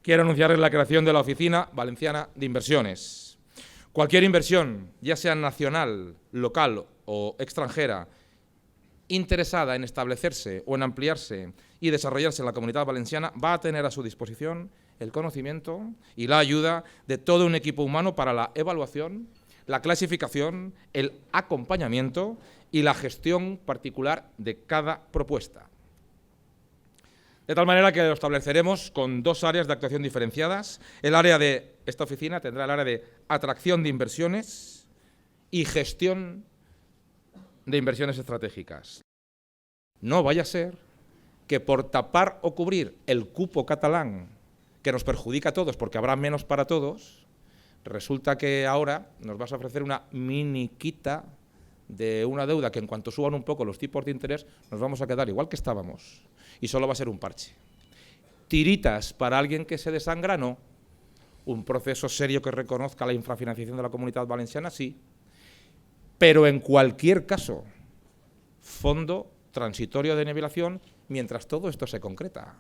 quiero anunciarles la creación de la Oficina Valenciana de Inversiones. Cualquier inversión, ya sea nacional, local o extranjera, interesada en establecerse o en ampliarse y desarrollarse en la Comunidad Valenciana, va a tener a su disposición el conocimiento y la ayuda de todo un equipo humano para la evaluación, la clasificación, el acompañamiento y la gestión particular de cada propuesta. De tal manera que lo estableceremos con dos áreas de actuación diferenciadas. El área de esta oficina tendrá el área de atracción de inversiones y gestión de inversiones estratégicas. No vaya a ser que por tapar o cubrir el cupo catalán, que nos perjudica a todos porque habrá menos para todos, resulta que ahora nos vas a ofrecer una miniquita de una deuda que en cuanto suban un poco los tipos de interés nos vamos a quedar igual que estábamos y solo va a ser un parche. Tiritas para alguien que se desangra, no. Un proceso serio que reconozca la infrafinanciación de la Comunidad Valenciana, sí. Pero en cualquier caso, fondo transitorio de nivelación mientras todo esto se concreta.